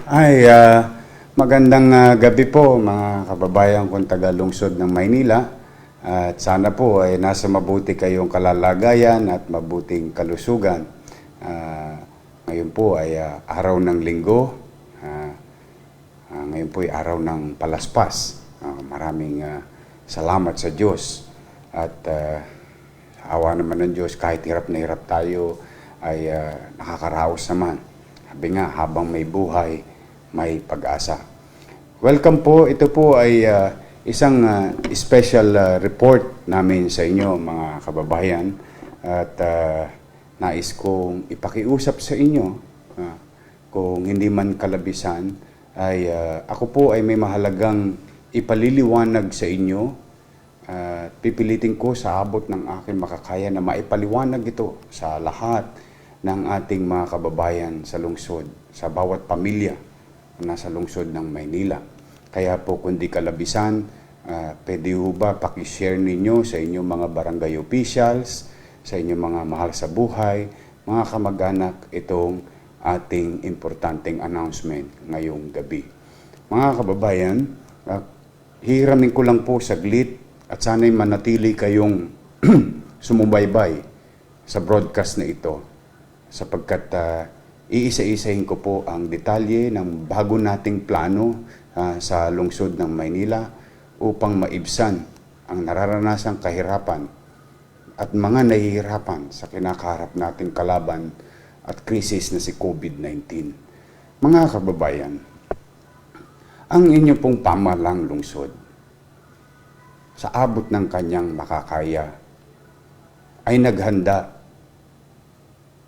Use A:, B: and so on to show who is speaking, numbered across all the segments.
A: Ay, magandang gabi po mga kababayan kong taga-lungsod ng Maynila. At sana po ay nasa mabuti kayong kalalagayan at mabuting kalusugan. Ngayon po ay araw ng linggo. Ngayon po ay araw ng palaspas. Maraming salamat sa Diyos. At awa naman ng Diyos, kahit hirap na hirap tayo, ay nakakaraos naman. Sabi nga, habang may buhay, may pag-asa. Welcome po. Ito po ay isang special report namin sa inyo, mga kababayan. At nais kong ipakiusap sa inyo, kung hindi man kalabisan, ay ako po ay may mahalagang ipaliliwanag sa inyo. Pipilitin ko sa abot ng aking makakaya na maipaliwanag ito sa lahat ng ating mga kababayan sa lungsod, sa bawat pamilya na nasa lungsod ng Maynila. Kaya po kung di kalabisan, pwede ho ba pakishare ninyo sa inyong mga barangay officials, sa inyong mga mahal sa buhay, mga kamag-anak, itong ating importanteng announcement ngayong gabi. Mga kababayan, hihiramin ko lang po saglit at sana'y manatili kayong sumubaybay sa broadcast na ito, sapagkat iisa-isahin ko po ang detalye ng bago nating plano sa lungsod ng Maynila upang maibsan ang nararanasang kahirapan at mga nahihirapan sa kinakaharap nating kalaban at krisis na si COVID-19. Mga kababayan, ang inyo pong pamahalang lungsod, sa abot ng kanyang makakaya, ay naghanda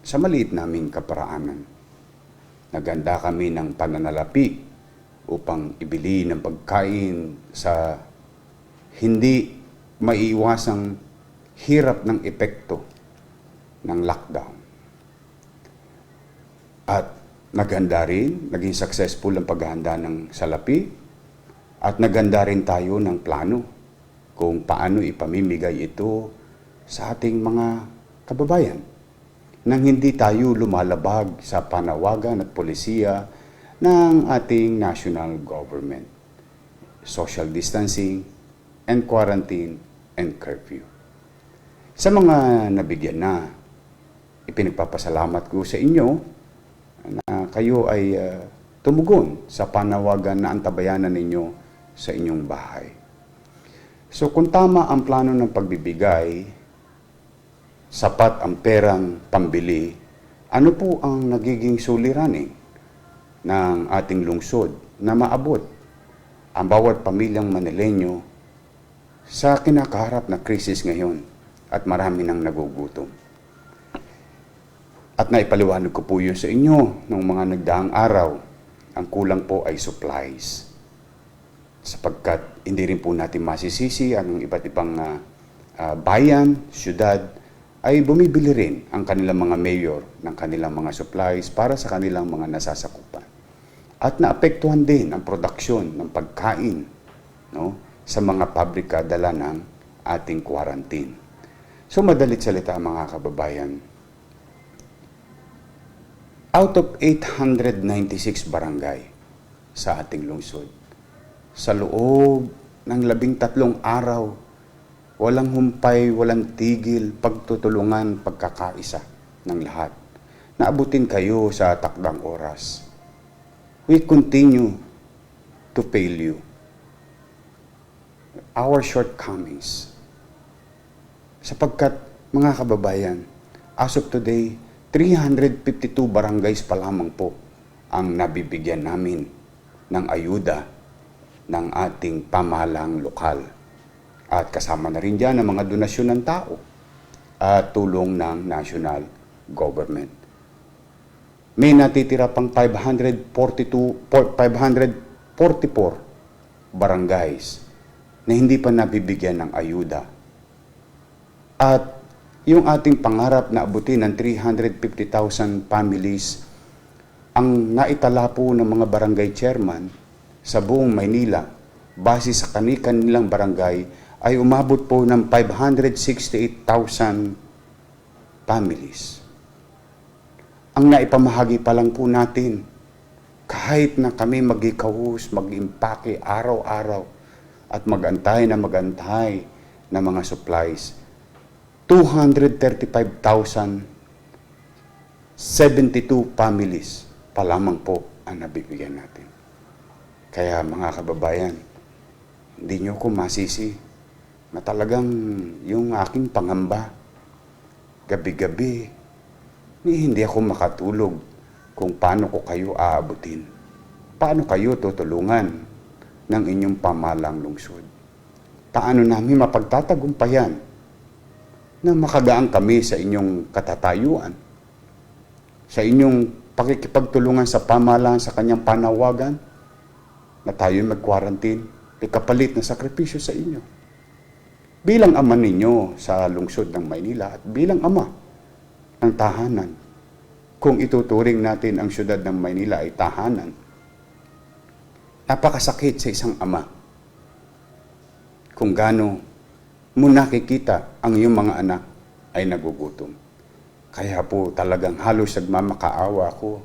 A: sa maliit naming kaparaanan. Naghanda kami ng pananalapi upang ibili ng pagkain sa hindi maiiwasang hirap ng epekto ng lockdown. At naghanda rin, naging successful ang paghahanda ng salapi, at naghanda rin tayo ng plano kung paano ipamimigay ito sa ating mga kababayan nang hindi tayo lumalabag sa panawagan at polisiya ng ating national government. Social distancing and quarantine and curfew. Sa mga nabigyan na, ipinagpapasalamat ko sa inyo na kayo ay tumugon sa panawagan na antabayanan ninyo sa inyong bahay. So kung tama ang plano ng pagbibigay, sapat ang perang pambili, ano po ang nagiging suliranin ng ating lungsod na maabot ang bawat pamilyang Manileño sa kinakaharap na krisis ngayon at marami nang nagugutom? At naipaliwanag ko po yun sa inyo noong mga nagdaang araw. Ang kulang po ay supplies, sapagkat hindi rin po natin masisisi ang iba't ibang bayan, syudad, ay bumibili rin ang kanilang mga mayor ng kanilang mga supplies para sa kanilang mga nasasakupan. At naapektuhan din ang produksyon ng pagkain, no, sa mga pabrika dala ng ating quarantine. So madalit salita, mga kababayan, out of 896 barangay sa ating lungsod, sa loob ng 13 araw, walang humpay, walang tigil, pagtutulungan, pagkakaisa ng lahat. Naabutin kayo sa takdang oras. We continue to fail you. Our shortcomings. Sapagkat, mga kababayan, as of today, 352 barangays pa lamang po ang nabibigyan namin ng ayuda ng ating pamahalang lokal. At kasama na rin dyan ang mga donasyon ng tao at tulong ng national government. May natitira pang 544 barangays na hindi pa nabibigyan ng ayuda. At yung ating pangarap na abutin ng 350,000 families, ang naitala po ng mga barangay chairman sa buong Maynila, base sa kanilang barangay, ay umabot po ng 568,000 families. Ang naipamahagi pa lang po natin Kahit na kami mag-ikawus, mag-impake araw-araw at magantay na mga supplies, 235,072 families pa lamang po ang nabibigyan natin. Kaya mga kababayan, hindi nyo ko masisi na talagang yung aking pangamba, gabi-gabi, hindi ako makatulog kung paano ko kayo aabutin. Paano kayo tutulungan ng inyong pamalang lungsod? Paano namin mapagtatagumpayan na makagaan kami sa inyong katatayuan, sa inyong pakikipagtulungan sa pamahalaan sa kanyang panawagan na tayo mag-quarantine, kapalit na sakripisyo sa inyo. Bilang ama ninyo sa lungsod ng Maynila at bilang ama ng tahanan, kung ituturing natin ang syudad ng Maynila ay tahanan, napakasakit sa isang ama kung gaano mo nakikita ang iyong mga anak ay nagugutom. Kaya po talagang halos nagmamakaawa ko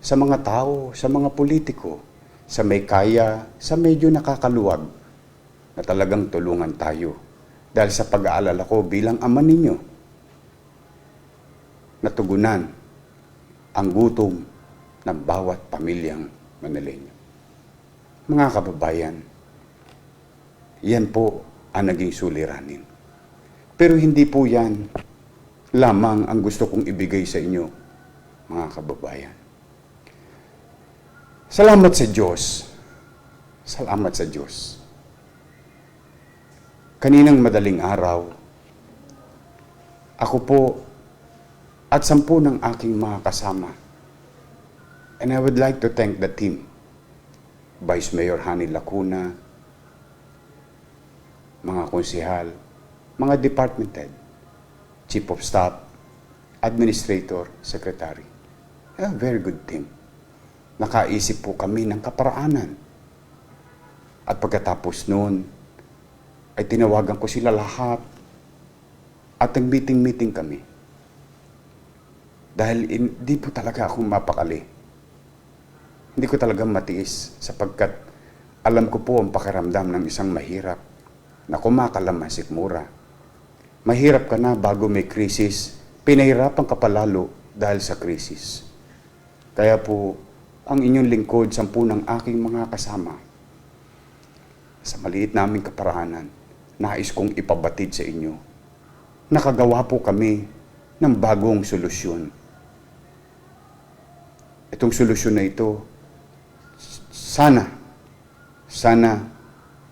A: sa mga tao, sa mga politiko, sa may kaya, sa medyo nakakaluwag, na talagang tulungan tayo. Dahil sa pag-aalala ko bilang ama ninyo, natugunan ang gutom ng bawat pamilyang Manileño. Mga kababayan, yan po ang naging suliranin. Pero hindi po yan lamang ang gusto kong ibigay sa inyo, mga kababayan. Salamat sa Diyos. Salamat sa Diyos. Kaninang madaling araw, ako po at 10 ng aking mga kasama. And I would like to thank the team. Vice Mayor Hani Lacuna, mga konsehal, mga department head, chief of staff, administrator, secretary. A very good team. Nakaisip po kami ng kaparaanan. At pagkatapos noon, ay tinawagan ko sila lahat at nag-meeting-meeting kami. Dahil hindi po talaga ako mapakali. Hindi ko talaga matiis sapagkat alam ko po ang pakiramdam ng isang mahirap na kumakalam ang sikmura. Mahirap ka na bago may krisis, pinahirapan ka palalo dahil sa krisis. Kaya po, ang inyong lingkod, 10 ng aking mga kasama, sa maliit naming kaparaanan, nais kong ipabatid sa inyo. Nakagawa po kami ng bagong solusyon. Itong solusyon na ito, sana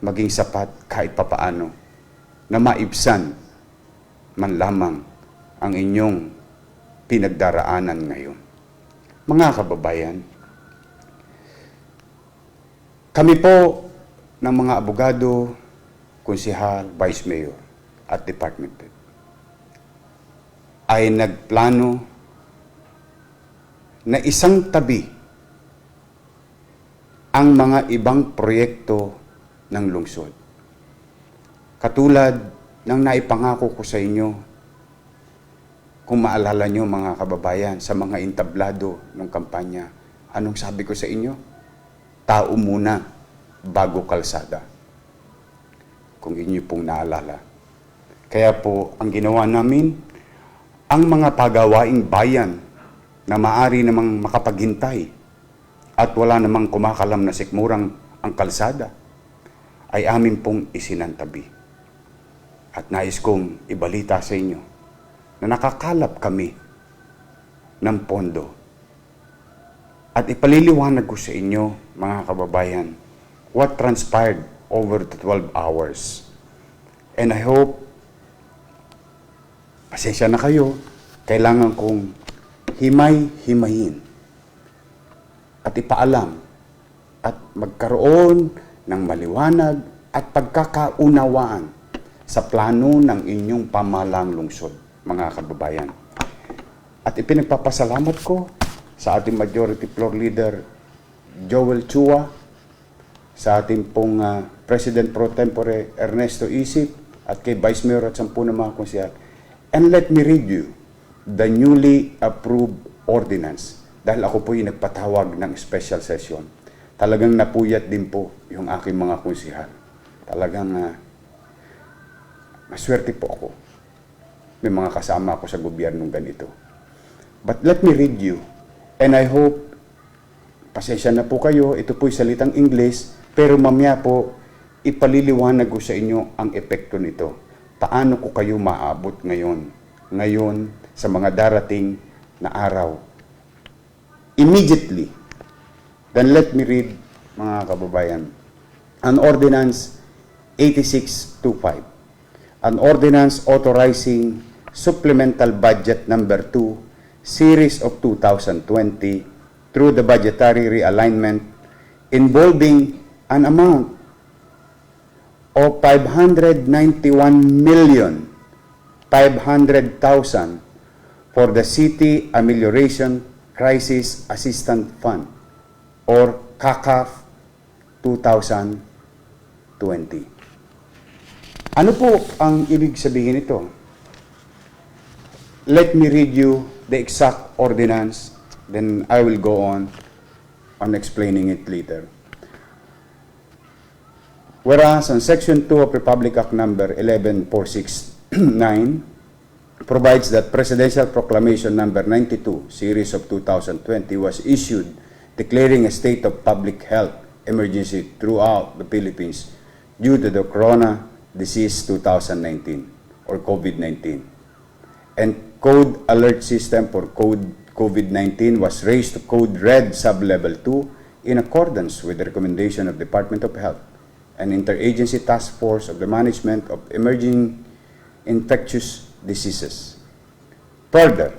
A: maging sapat kahit papaano na maibsan man lamang ang inyong pinagdaraanan ngayon. Mga kababayan, kami po ng mga abogado, konsehal, vice mayor at department head ay nagplano na isang tabi ang mga ibang proyekto ng lungsod. Katulad ng naipangako ko sa inyo, kung maalala nyo mga kababayan, sa mga entablado ng kampanya, anong sabi ko sa inyo? Tao muna bago kalsada. Kung inyo pong naalala. Kaya po, ang ginawa namin, ang mga pagawaing bayan na maari namang makapaghintay at wala namang kumakalam na sikmurang ang kalsada, ay amin pong isinantabi. At nais kong ibalita sa inyo na nakakalap kami ng pondo. At ipaliliwanag ko sa inyo, mga kababayan, what transpired over the 12 hours. And I hope, pasensya na kayo, kailangan kong himay-himayin at ipaalam at magkaroon ng maliwanag at pagkakaunawaan sa plano ng inyong pamahalang lungsod, mga kababayan. At ipinagpapasalamat ko sa ating Majority Floor Leader Joel Chua, sa ating pong President Pro Tempore Ernesto Isip, at kay Vice Mayor at 10 ng mga konsehal. And let me read you the newly approved ordinance dahil ako po yung nagpatawag ng special session. Talagang napuyat din po yung aking mga konsihal. Talagang maswerte po ako. May mga kasama ako sa gobyernong ganito. But let me read you, and I hope, pasensya na po kayo, ito po'y salitang English, pero mamaya po, ipaliliwanag ko sa inyo ang epekto nito. Paano ko kayo maabot ngayon sa mga darating na araw. Immediately, then let me read, mga kababayan, an Ordinance 8625, an ordinance authorizing supplemental budget number 2, series of 2020, through the budgetary realignment involving an amount of 591,500,000 for the City Amelioration Crisis Assistance Fund or CACAF 2020. Ano po ang ibig sabihin nito? Let me read you the exact ordinance, then I will go on explaining it later. Whereas on Section 2 of Republic Act Number 11469 provides that Presidential Proclamation Number 92, Series of 2020 was issued declaring a state of public health emergency throughout the Philippines due to the Corona Disease 2019 or COVID-19. And Code Alert System for COVID-19 was raised to Code Red Sub-Level 2 in accordance with the recommendation of Department of Health and Interagency Task Force of the Management of Emerging Infectious Diseases. Further,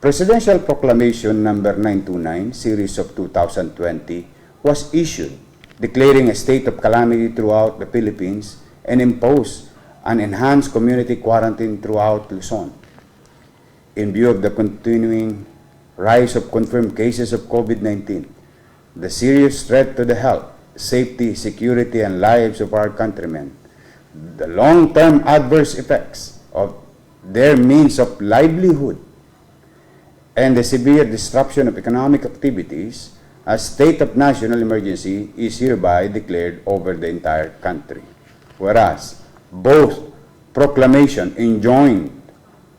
A: Presidential Proclamation Number 929, Series of 2020, was issued declaring a state of calamity throughout the Philippines and imposed an enhanced community quarantine throughout Luzon. In view of the continuing rise of confirmed cases of COVID-19, the serious threat to the health, safety, security, and lives of our countrymen, the long-term adverse effects of their means of livelihood, and the severe disruption of economic activities, a state of national emergency is hereby declared over the entire country. Whereas, both proclamation enjoined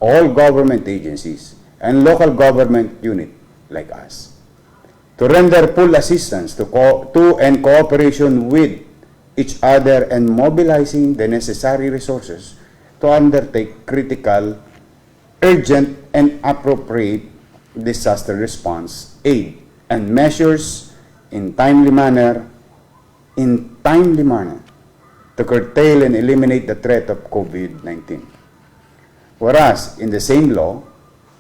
A: all government agencies and local government unit like us to render full assistance to and cooperation with each other and mobilizing the necessary resources to undertake critical, urgent, and appropriate disaster response aid and measures in timely manner to curtail and eliminate the threat of COVID-19. Whereas, in the same law,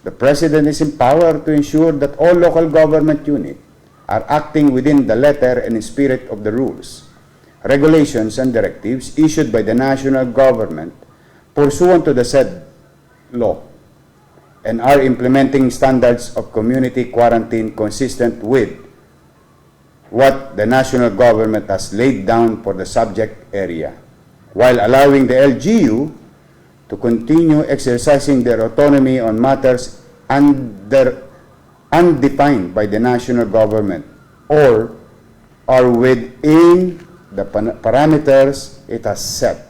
A: the President is empowered to ensure that all local government units are acting within the letter and spirit of the rules, regulations, and directives issued by the national government pursuant to the said law, and are implementing standards of community quarantine consistent with what the national government has laid down for the subject area, while allowing the LGU to continue exercising their autonomy on matters undefined by the national government or are within the parameters it has set,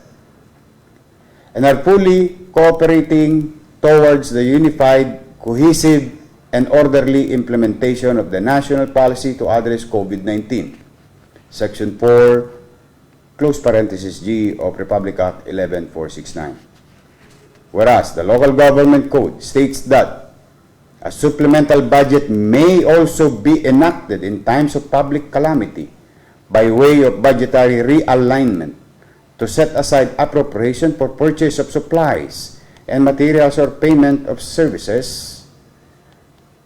A: and are fully cooperating towards the unified, cohesive, and orderly implementation of the national policy to address COVID-19. Section 4, close parenthesis G of Republic Act 11469. Whereas the Local Government Code states that a supplemental budget may also be enacted in times of public calamity by way of budgetary realignment to set aside appropriation for purchase of supplies and materials or payment of services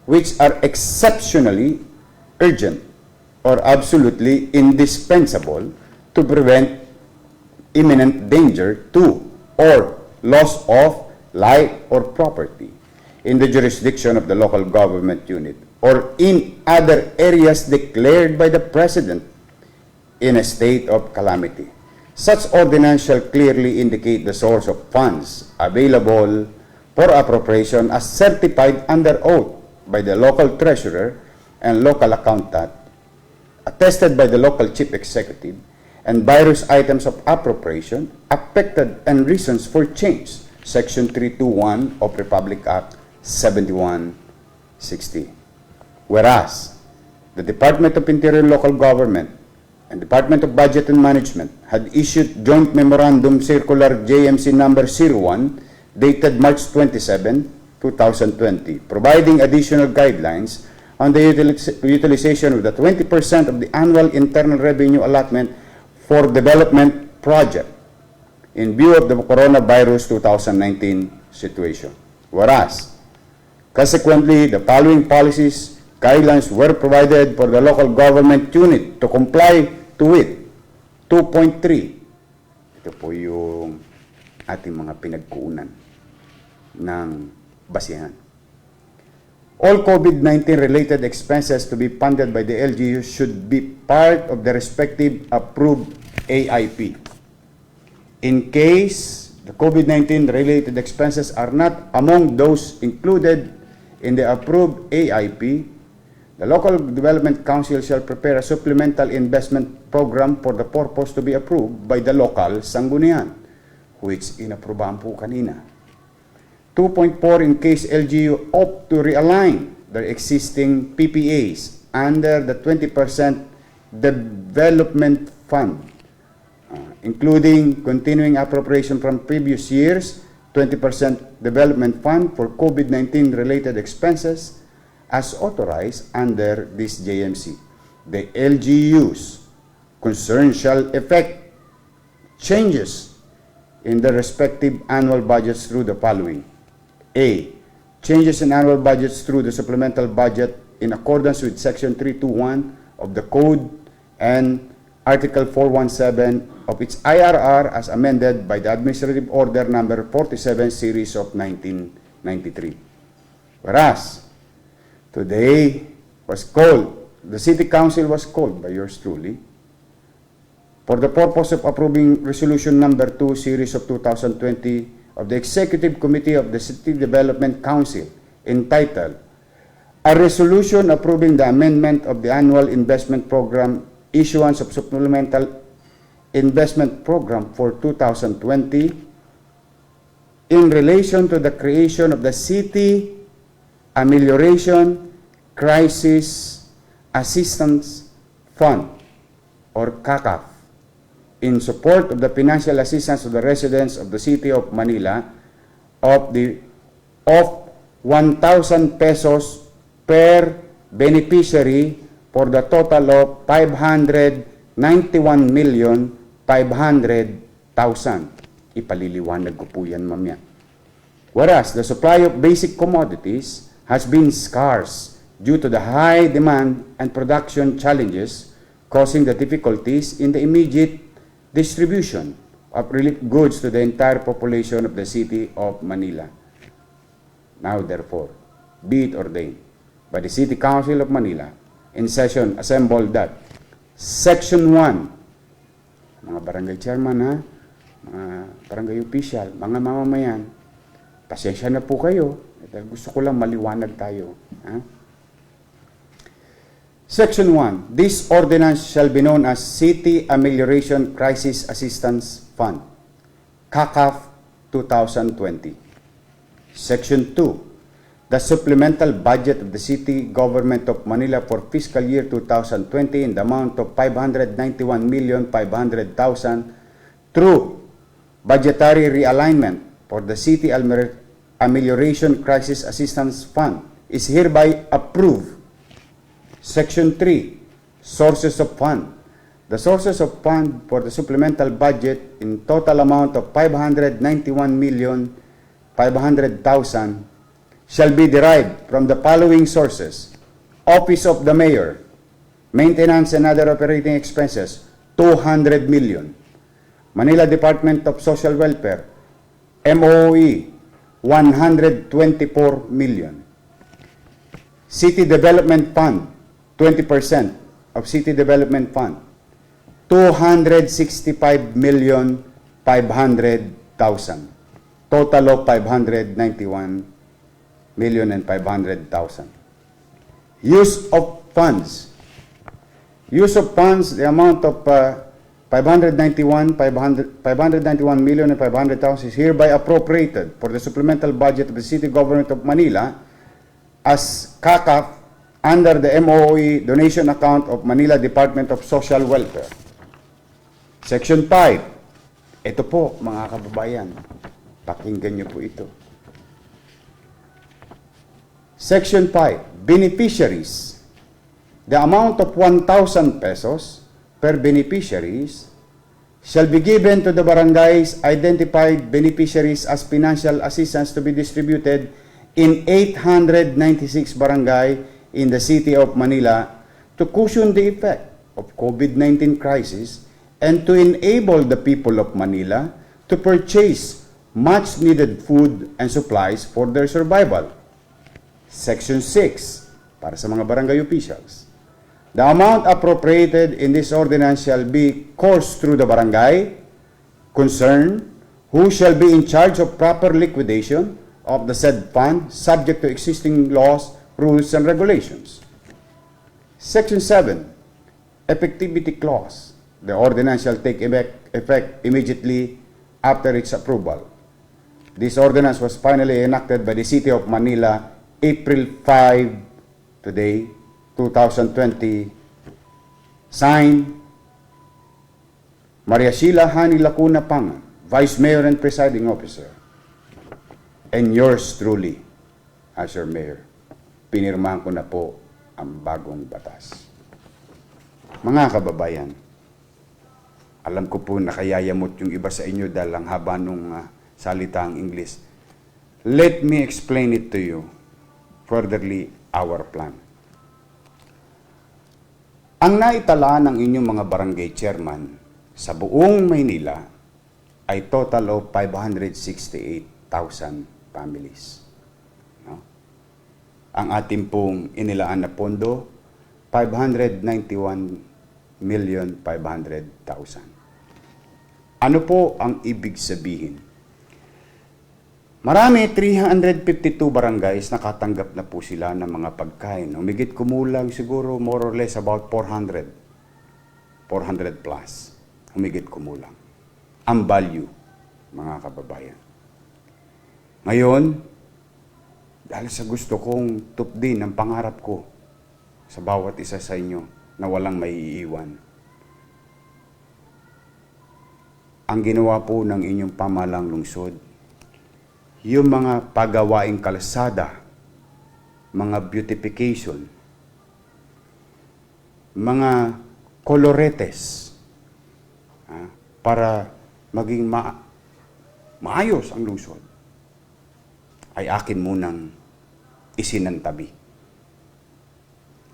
A: which are exceptionally urgent or absolutely indispensable to prevent imminent danger to or loss of life or property in the jurisdiction of the local government unit or in other areas declared by the President in a state of calamity. Such ordinance shall clearly indicate the source of funds available for appropriation as certified under oath by the local treasurer and local accountant, attested by the local chief executive, and various items of appropriation affected and reasons for change, Section 321 of Republic Act 7160. Whereas, the Department of Interior and Local Government and Department of Budget and Management had issued Joint Memorandum Circular JMC number 01 dated March 27, 2020, providing additional guidelines on the utilization of the 20% of the annual internal revenue allotment for development project in view of the coronavirus 2019 situation. Whereas, consequently, the following policies, guidelines were provided for the local government unit to comply to it. 2.3. Ito po yung ating mga pinagkuunan ng basihan. All COVID-19 related expenses to be funded by the LGU should be part of the respective approved AIP. In case the COVID-19 related expenses are not among those included in the approved AIP, the Local Development Council shall prepare a supplemental investment program for the purpose to be approved by the local sanggunian, which inaprubahan po kanina. 2.4, in case LGU opt to realign their existing PPAs under the 20% development fund, including continuing appropriation from previous years, 20% development fund for COVID-19 related expenses as authorized under this JMC. The LGUs concerned shall effect changes in the respective annual budgets through the following. A. Changes in annual budgets through the supplemental budget in accordance with Section 321 of the Code and Article 417 of its IRR as amended by the Administrative Order Number 47 Series of 1993. Whereas, today the City Council was called by yours truly for the purpose of approving Resolution Number 2 Series of 2020 of the Executive Committee of the City Development Council entitled A Resolution Approving the Amendment of the Annual Investment Program, Issuance of Supplemental Investment Program for 2020 in relation to the creation of the City Amelioration Crisis Assistance Fund or CACAF in support of the financial assistance to the residents of the City of Manila of 1,000 pesos per beneficiary for the total of 591,500,000. Ipaliliwanag ko po yan mamaya. Whereas the supply of basic commodities has been scarce due to the high demand and production challenges causing the difficulties in the immediate distribution of relief goods to the entire population of the City of Manila. Now, therefore, be it ordained by the City Council of Manila in session assembled that Section 1, mga barangay chairman ha, mga barangay official, mga mamamayan, pasensya na po kayo. Gusto ko lang maliwanag tayo. Ha? Section 1. This ordinance shall be known as City Amelioration Crisis Assistance Fund, CACAF 2020. Section 2. The supplemental budget of the City Government of Manila for fiscal year 2020 in the amount of 591,500,000 through budgetary realignment for the City Amelioration Crisis Assistance Fund is hereby approved. Section 3, Sources of Fund. The sources of fund for the supplemental budget in total amount of 591,500,000 shall be derived from the following sources. Office of the Mayor, Maintenance and other operating expenses, 200 million. Manila Department of Social Welfare, MOE, 124 million. City Development Fund, 20% of City Development Fund, 265,500,000. Total of 591,500,000. Use of funds. Use of funds, the amount of 591 million and 500,000 is hereby appropriated for the supplemental budget of the City Government of Manila as CACAF under the MOE donation account of Manila Department of Social Welfare. Section 5. Ito po, mga kababayan. Pakinggan niyo po ito. Section 5. Beneficiaries. The amount of 1,000 pesos per beneficiaries shall be given to the barangays identified beneficiaries as financial assistance to be distributed in 896 barangay in the city of Manila to cushion the effect of COVID-19 crisis and to enable the people of Manila to purchase much needed food and supplies for their survival. Section 6, para sa mga barangay officials. The amount appropriated in this ordinance shall be coursed through the barangay concerned, who shall be in charge of proper liquidation of the said fund subject to existing laws, rules, and regulations. Section 7, Effectivity Clause. The ordinance shall take effect immediately after its approval. This ordinance was finally enacted by the City of Manila April 5, today, 2020, signed Maria Sheila Hani Lacuna Pang, Vice Mayor and Presiding Officer, and yours truly as your Mayor. Pinirmahan ko na po ang bagong batas. Mga kababayan, alam ko po nakayayamot yung iba sa inyo dahil ang haba nung salitang English. Let me explain it to you, furtherly, our plan. Ang naitala ng inyong mga barangay chairman sa buong Maynila ay total of 568,000 families. No? Ang ating pong inilaan na pondo, 591,500,000. Ano po ang ibig sabihin? Marami, 352 barangays, nakatanggap na po sila ng mga pagkain. Humigit kumulang siguro more or less about 400 plus. Humigit kumulang. Ang value, mga kababayan. Ngayon, dahil sa gusto kong tupdin ang pangarap ko sa bawat isa sa inyo na walang maiiwan, ang ginawa po ng inyong pamahalang lungsod, yung mga pagawaing kalsada, mga beautification, mga koloretes, para maging maayos ang lungsod, ay akin munang isinantabi.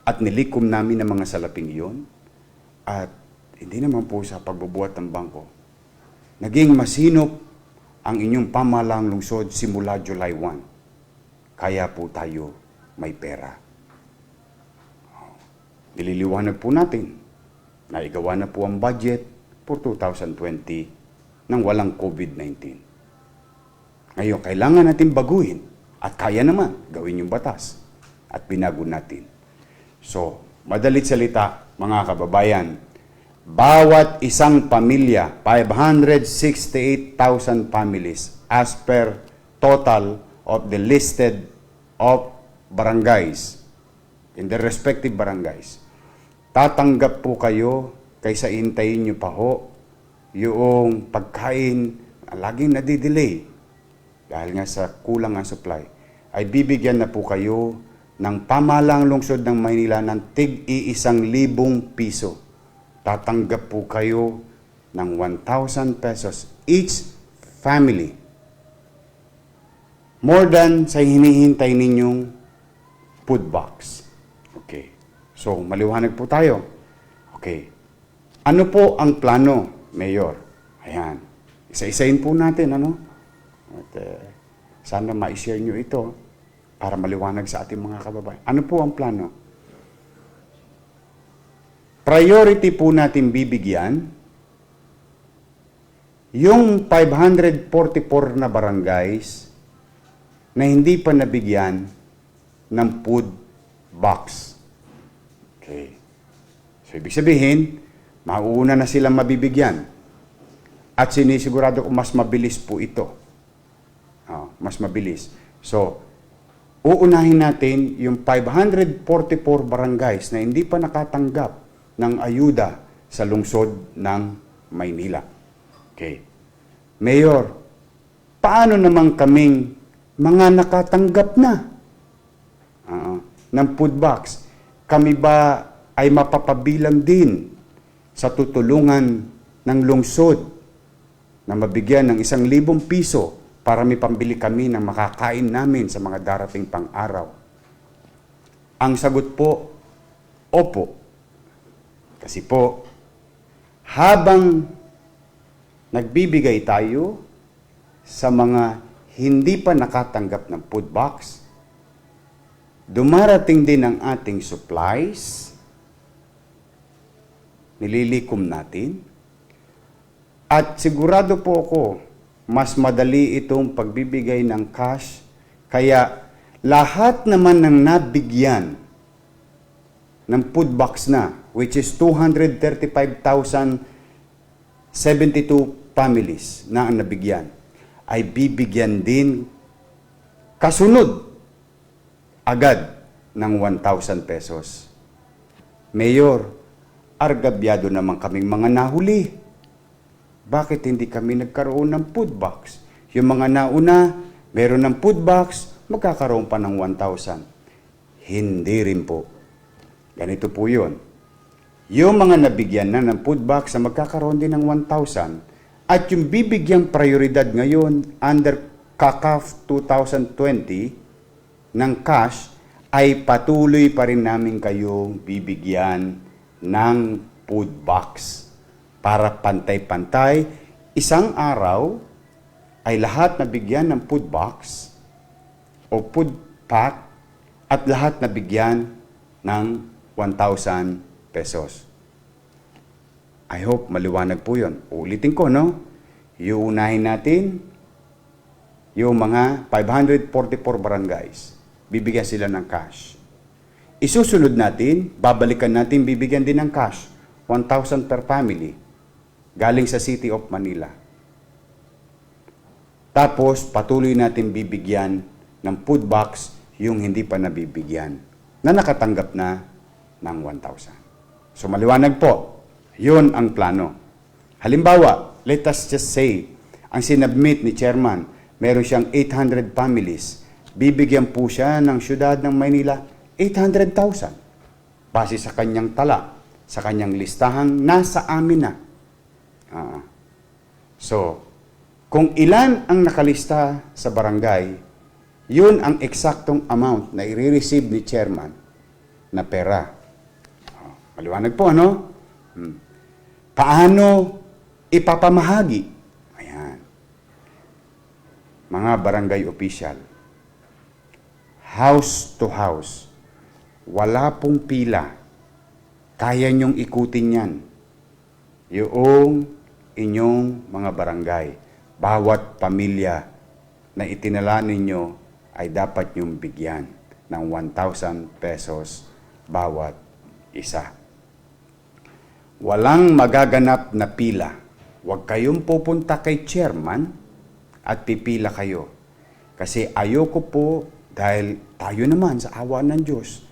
A: At nilikom namin ang mga salaping iyon, at hindi naman po sa pagbubuhat ng bangko, naging masinop ang inyong pamahalang lungsod simula July 1. Kaya po tayo may pera. Nililiwanag po natin, naigawa na po ang budget for 2020 nang walang COVID-19. Ngayon, kailangan natin baguhin at kaya naman gawin yung batas at binago natin. So, madalit salita, mga kababayan, bawat isang pamilya, 568,000 families as per total of the listed of barangays in the respective barangays. Tatanggap po kayo kaysa hintayin nyo pa ho yung pagkain laging nadidelay dahil nga sa kulang ang supply, ay bibigyan na po kayo ng pamahalang lungsod ng Maynila ng tig-1,000 piso. Tatanggap po kayo ng 1,000 pesos each family. More than sa hinihintay ninyong food box. Okay. So, maliwanag po tayo. Okay. Ano po ang plano, Mayor? Ayan. Isa-isahin po natin, ano? At, sana ma-share nyo ito para maliwanag sa ating mga kababayan. Ano po ang plano? Priority po natin bibigyan yung 544 na barangays na hindi pa nabigyan ng food box. Okay. So, ibig sabihin, mauuna na silang mabibigyan. At sinisigurado ko mas mabilis po ito. Mas mabilis. So, uunahin natin yung 544 barangays na hindi pa nakatanggap ng ayuda sa lungsod ng Maynila. Okay. Mayor, paano naman kaming mga nakatanggap na ng food box? Kami ba ay mapapabilang din sa tutulungan ng lungsod na mabigyan ng 1,000 piso para may pambili kami ng makakain namin sa mga darating pang araw? Ang sagot po, opo. Kasi po, habang nagbibigay tayo sa mga hindi pa nakatanggap ng food box, dumarating din ang ating supplies, nililikom natin, at sigurado po ako, mas madali itong pagbibigay ng cash. Kaya lahat naman ng nabigyan ng food box na, which is 235,072 families na ang nabigyan, ay bibigyan din kasunod agad ng 1,000 pesos. Mayor, argabyado naman kaming mga nahuli. Bakit hindi kami nagkaroon ng food box? Yung mga nauna, meron ng food box, magkakaroon pa ng 1,000. Hindi rin po. Ganito po yun. Yung mga nabigyan na ng food box na magkakaroon din ng 1,000 at yung bibigyang prioridad ngayon under CACAF 2020 ng cash ay patuloy pa rin namin kayong bibigyan ng food box. Para pantay-pantay, isang araw ay lahat nabigyan ng food box o food pack at lahat nabigyan ng 1,000 pesos. I hope maliwanag po yun. Ulitin ko, no? Iuunahin natin yung mga 544 barangays. Bibigyan sila ng cash. Isusunod natin, babalikan natin, bibigyan din ng cash. 1,000 per family. Galing sa City of Manila. Tapos, patuloy natin bibigyan ng food box yung hindi pa nabibigyan na nakatanggap na ng 1,000. So, maliwanag po. Yun ang plano. Halimbawa, let us just say, ang sinabmit ni Chairman, meron siyang 800 families. Bibigyan po siya ng syudad ng Maynila 800,000. Base sa kanyang tala, sa kanyang listahang nasa amin na. So, kung ilan ang nakalista sa barangay, yun ang eksaktong amount na i-receive ni Chairman na pera. Maliwanag po, ano? Paano ipapamahagi? Ayan. Mga barangay official, house to house, wala pong pila. Kaya niyong ikutin yan. Yung inyong mga barangay, bawat pamilya na itinala ninyo ay dapat niyong bigyan ng 1,000 pesos bawat isa. Walang magaganap na pila. Huwag kayong pupunta kay Chairman at pipila kayo. Kasi ayoko po, dahil tayo naman sa awa ng Diyos,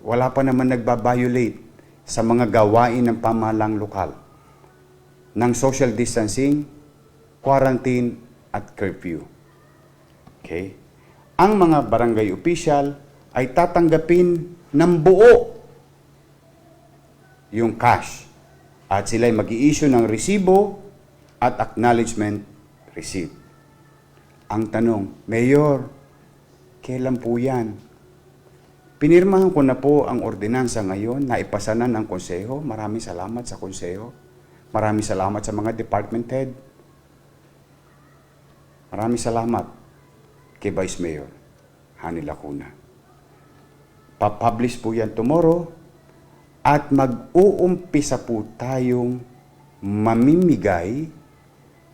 A: wala pa naman nagbabiolate sa mga gawain ng pamahalang lokal ng social distancing, quarantine, at curfew. Okay? Ang mga barangay official ay tatanggapin ng buo yung cash at sila ay mag-i-issue ng resibo at acknowledgement receipt. Ang tanong, Mayor, kailan po yan? Pinirmahan ko na po ang ordinansa ngayon na ipasanan ng konseho. Maraming salamat sa konseho. Maraming salamat sa mga department head. Maraming salamat kay Vice Mayor Hani Lacuna. Papublish po yan tomorrow at mag-uumpisa po tayong mamimigay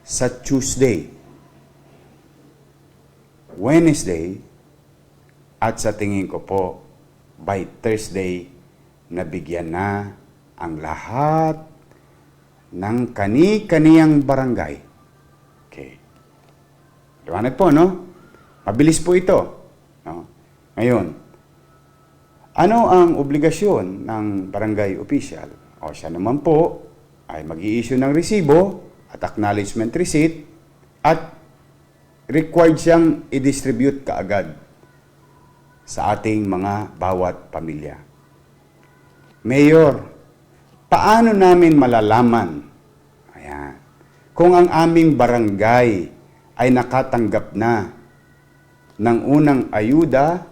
A: sa Tuesday, Wednesday, at sa tingin ko po by Thursday nabigyan na ang lahat ng kani-kaniyang barangay. Okay. Liwanag po, no? Mabilis po ito. No? Ngayon, ano ang obligasyon ng barangay official? O siya naman po ay mag-i-issue ng resibo at acknowledgement receipt at required siyang i-distribute kaagad sa ating mga bawat pamilya. Mayor, paano namin malalaman kung ang aming barangay ay nakatanggap na ng unang ayuda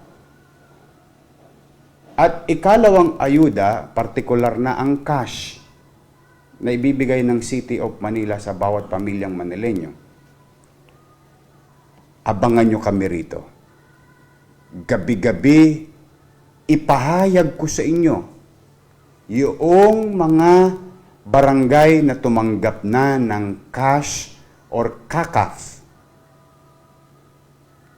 A: at ikalawang ayuda, partikular na ang cash na ibibigay ng City of Manila sa bawat pamilyang Manileño? Abangan nyo kami rito. Gabi-gabi, ipahayag ko sa inyo yung mga barangay na tumanggap na ng cash or kakaf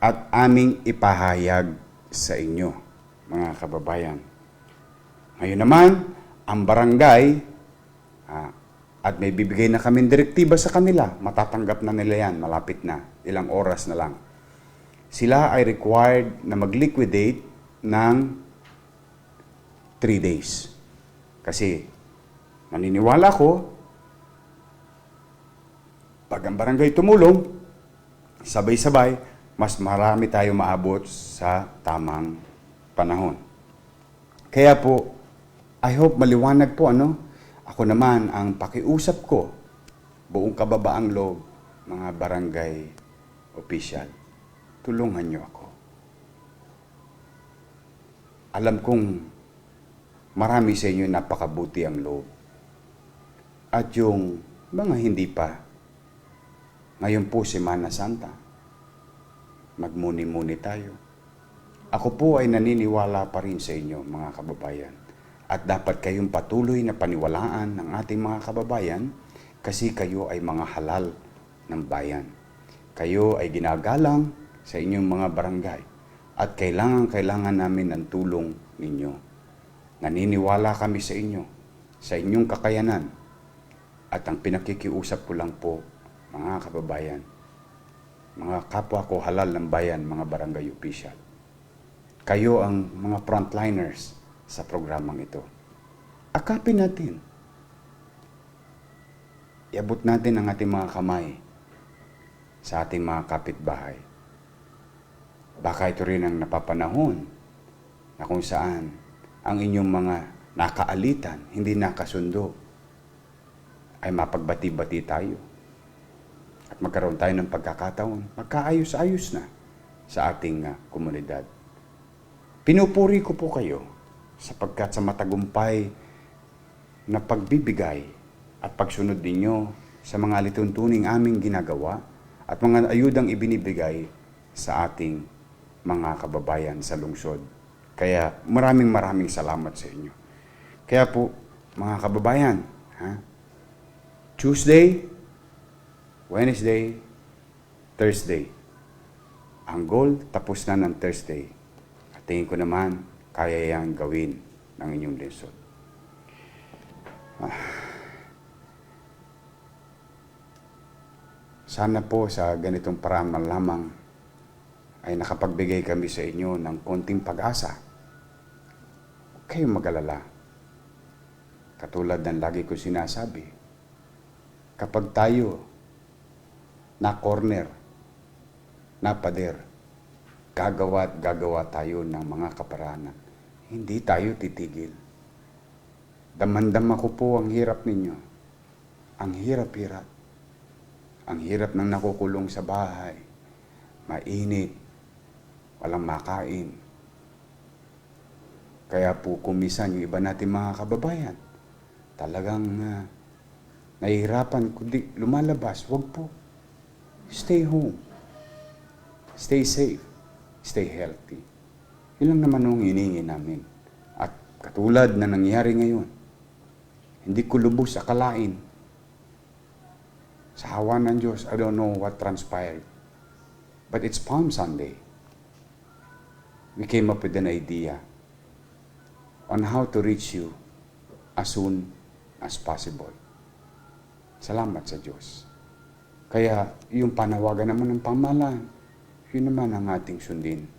A: at aming ipahayag sa inyo, mga kababayan. Ngayon naman, ang barangay, at may bibigay na kaming direktiba sa kanila, matatanggap na nila yan, malapit na, ilang oras na lang. Sila ay required na mag-liquidate ng 3 days. Kasi, maniniwala ko, pag ang barangay tumulong, sabay-sabay, mas marami tayo maabot sa tamang panahon. Kaya po, I hope maliwanag po, Ako naman, ang pakiusap ko, buong kababaang loob, mga barangay official, tulungan niyo ako. Alam kong marami sa inyo napakabuti ang loob. At yung mga hindi pa, ngayon po Semana Santa, magmuni-muni tayo. Ako po ay naniniwala pa rin sa inyo, mga kababayan. At dapat kayong patuloy na paniwalaan ng ating mga kababayan kasi kayo ay mga halal ng bayan. Kayo ay ginagalang sa inyong mga barangay at kailangan namin ng tulong ninyo. Naniniwala kami sa inyo, sa inyong kakayanan. At ang pinakikiusap ko lang po, mga kababayan, mga kapwa ko halal ng bayan, mga barangay official. Kayo ang mga frontliners sa programang ito. Akapin natin. Iabot natin ang ating mga kamay sa ating mga kapitbahay. Baka ito rin ang napapanahon na kung saan ang inyong mga nakaalitan, hindi nakasundo, ay mapagbati-bati tayo. At magkaroon tayo ng pagkakataon, magkaayos-ayos na sa ating komunidad. Pinupuri ko po kayo sapagkat sa matagumpay na pagbibigay at pagsunod ninyo sa mga lituntuning aming ginagawa at mga ayudang ibinibigay sa ating mga kababayan sa lungsod. Kaya maraming salamat sa inyo. Kaya po, mga kababayan, Tuesday, Wednesday, Thursday. Ang goal, tapos na ng Thursday. At tingin ko naman, kaya yang gawin ng inyong lungsod. Sana po sa ganitong paraan man lamang ay nakapagbigay kami sa inyo ng konting pag-asa. Huwag kayong mag-alala. Katulad ng lagi ko sinasabi, kapag tayo na corner, na pader, gagawa tayo ng mga kaparanan. Hindi tayo titigil. Damandama ko po ang hirap ninyo. Ang hirap-hirap. Ang hirap ng nakukulong sa bahay. Mainit. Walang makain. Kaya po kumisan yung iba natin mga kababayan, talagang nahihirapan kundi lumalabas. Huwag po. Stay home. Stay safe. Stay healthy. Yun lang naman ang hiningi namin. At katulad na nangyari ngayon, hindi ko lubos akalain. Sa hawa ng Diyos, I don't know what transpired. But it's Palm Sunday. We came up with an idea. on how to reach you as soon as possible. Salamat sa Diyos. Kaya yung panawagan naman ng pamahalaan, yun naman ang ating sundin.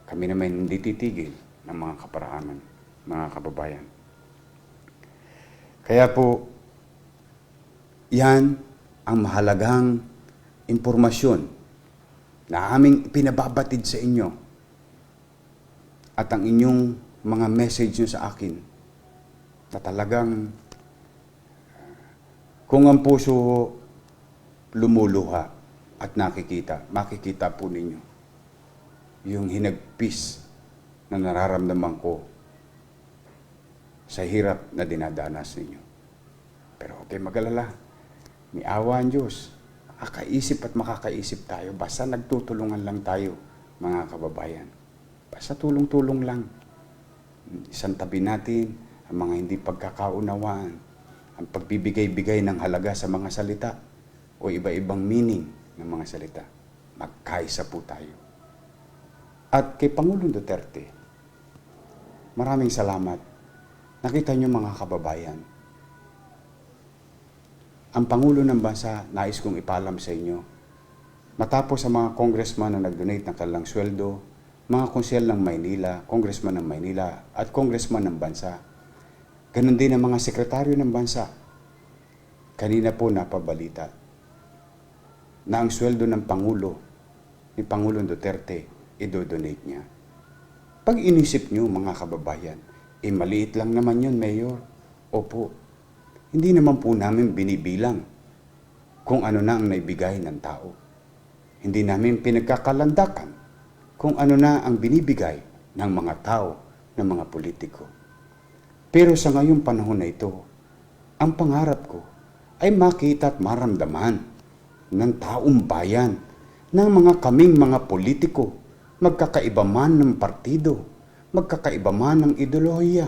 A: Kami naman hindi titigil ng mga kaparaanan, mga kababayan. Kaya po, yan ang mahalagang impormasyon na aming pinababatid sa inyo at ang inyong mga message nyo sa akin na talagang kung ang puso lumuluha at makikita po ninyo yung hinagpis na nararamdaman ko sa hirap na dinadanas ninyo. Pero huwag kayong mag-alala. May awa ang Diyos. Makakaisip at makakaisip tayo. Basta nagtutulungan lang tayo, mga kababayan. Basta tulong-tulong lang. Isang tabi natin ang mga hindi pagkakaunawaan, ang pagbibigay-bigay ng halaga sa mga salita o iba-ibang meaning ng mga salita. Magkaisa po tayo. At kay Pangulong Duterte, maraming salamat. Nakita niyo mga kababayan, ang Pangulo ng Bansa, nais kong ipalam sa inyo, matapos sa mga congressman na nag-donate ng kanilang sweldo, mga konsyel ng Maynila, congressman ng Maynila, at congressman ng Bansa, ganun din ang mga sekretaryo ng Bansa. Kanina po napabalita na ang sweldo ng Pangulo, ni Pangulong Duterte, i-donate niya. Pag inisip niyo mga kababayan, maliit lang naman yun, Mayor. Opo. Hindi naman po namin binibilang kung ano na ang naibigay ng tao. Hindi namin pinagkakalandakan kung ano na ang binibigay ng mga tao, ng mga politiko. Pero sa ngayong panahon na ito, ang pangarap ko ay makita at maramdaman ng taong bayan, ng mga kaming mga politiko, magkakaiba man ng partido, magkakaiba man ng ideolohiya,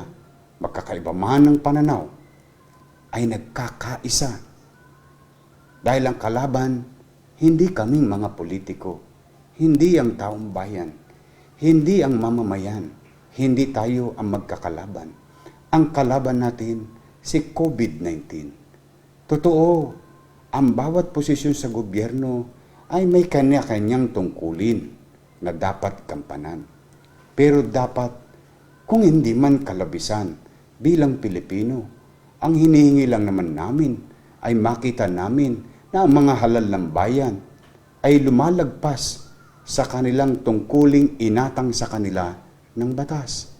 A: magkakaiba man ng pananaw, ay nagkakaisa. Dahil ang kalaban, hindi kaming mga politiko, hindi ang taong bayan, hindi ang mamamayan, hindi tayo ang magkakalaban. Ang kalaban natin, si COVID-19. Totoo, ang bawat posisyon sa gobyerno ay may kanya-kanyang tungkulin na dapat gampanan. Pero dapat, kung hindi man kalabisan bilang Pilipino, ang hinihingi lang naman namin ay makita namin na ang mga halal ng bayan ay lumalagpas sa kanilang tungkuling inatang sa kanila ng batas.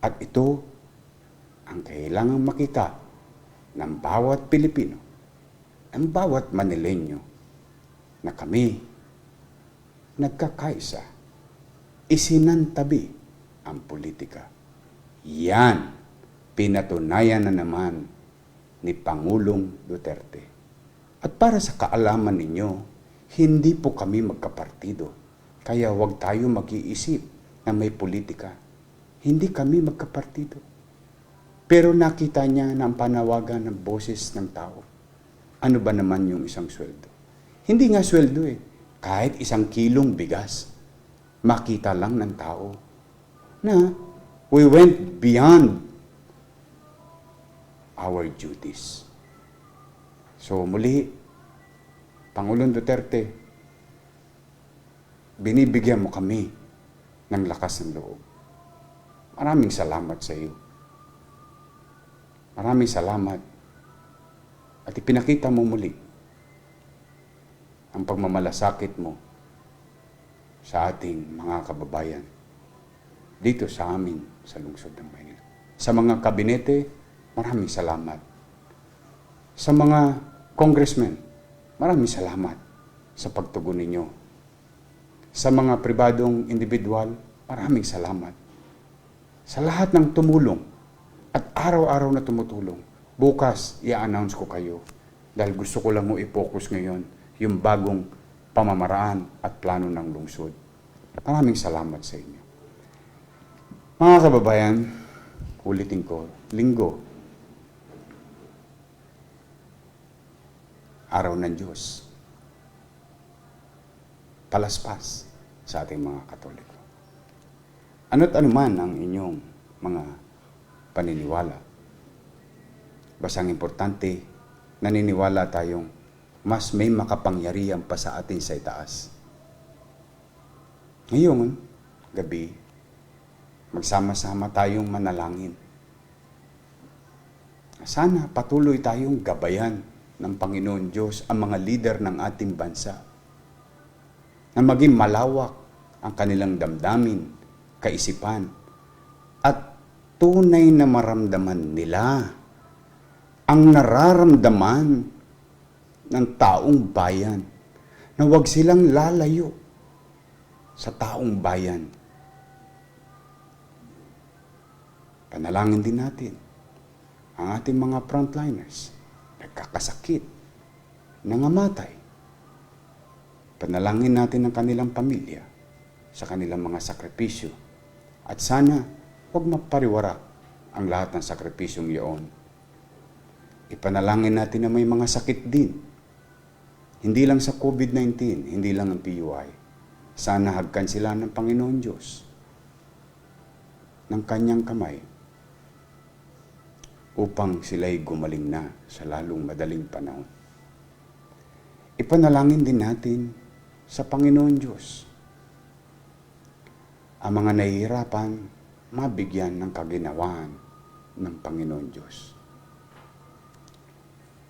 A: At ito ang kailangang makita ng bawat Pilipino, ng bawat Manileño, na kami nagkakaisa, isinantabi ang politika. Yan, pinatunayan na naman ni Pangulong Duterte. At para sa kaalaman ninyo, hindi po kami magkapartido. Kaya huwag tayo mag-iisip na may politika. Hindi kami magkapartido. Pero nakita niya na ang panawagan ng boses ng tao. Ano ba naman yung isang sweldo? Hindi nga sweldo eh. Kahit 1 kilong bigas, makita lang ng tao na we went beyond our duties. So muli, Pangulong Duterte, binibigyan mo kami ng lakas ng loob. Maraming salamat sa iyo. Maraming salamat. At ipinakita mo muli ang pagmamalasakit mo sa ating mga kababayan dito sa amin sa lungsod ng Maynila. Sa mga kabinete, maraming salamat. Sa mga congressmen, maraming salamat sa pagtugon ninyo. Sa mga pribadong individual, maraming salamat. Sa lahat ng tumulong at araw-araw na tumutulong, bukas i-announce ko kayo dahil gusto ko lang mo i-focus ngayon yung bagong pamamaraan at plano ng lungsod. Maraming salamat sa inyo. Mga kababayan, ulitin ko, Linggo, araw ng Diyos, palaspas sa ating mga Katoliko. Ano't anuman ang inyong mga paniniwala. Basang importante, naniniwala tayong mas may makapangyarihan pa sa atin sa itaas. Ngayong gabi, magsama-sama tayong manalangin. Sana patuloy tayong gabayan ng Panginoon Diyos ang mga lider ng ating bansa na maging malawak ang kanilang damdamin, kaisipan, at tunay na maramdaman nila ang nararamdaman ng taong bayan na huwag silang lalayo sa taong bayan. Panalangin din natin ang ating mga frontliners, nagkakasakit, nangamatay. Panalangin natin ang kanilang pamilya sa kanilang mga sakripisyo. At sana, huwag mapariwara ang lahat ng sakripisyong iyon. Ipanalangin natin na may mga sakit din. Hindi lang sa COVID-19, hindi lang ang PUI. Sana hagkan sila ng Panginoon Diyos ng kanyang kamay upang sila'y gumaling na sa lalong madaling panahon. Ipanalangin din natin sa Panginoon Diyos ang mga nahihirapan mabigyan ng kaginawaan ng Panginoon Diyos.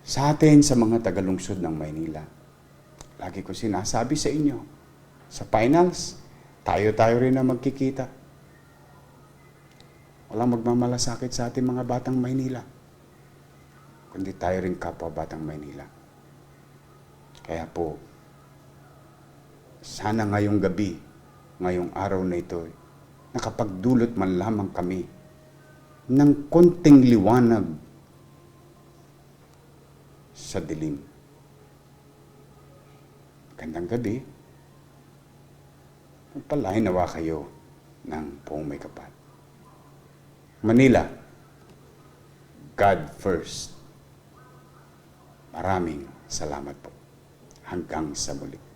A: Sa atin, sa mga tagalungsod ng Maynila, lagi ko sinasabi sa inyo, sa finals, tayo-tayo rin na magkikita. Walang magmamalasakit sa ating mga batang Maynila, kundi tayo rin kapwa batang Maynila. Kaya po, sana ngayong gabi, ngayong araw na ito, nakapagdulot man lamang kami ng konting liwanag sa dilim. Gandang gabi. Pagpalain nawa kayo ng buong may kapal. Manila, God first. Maraming salamat po. Hanggang sa muli.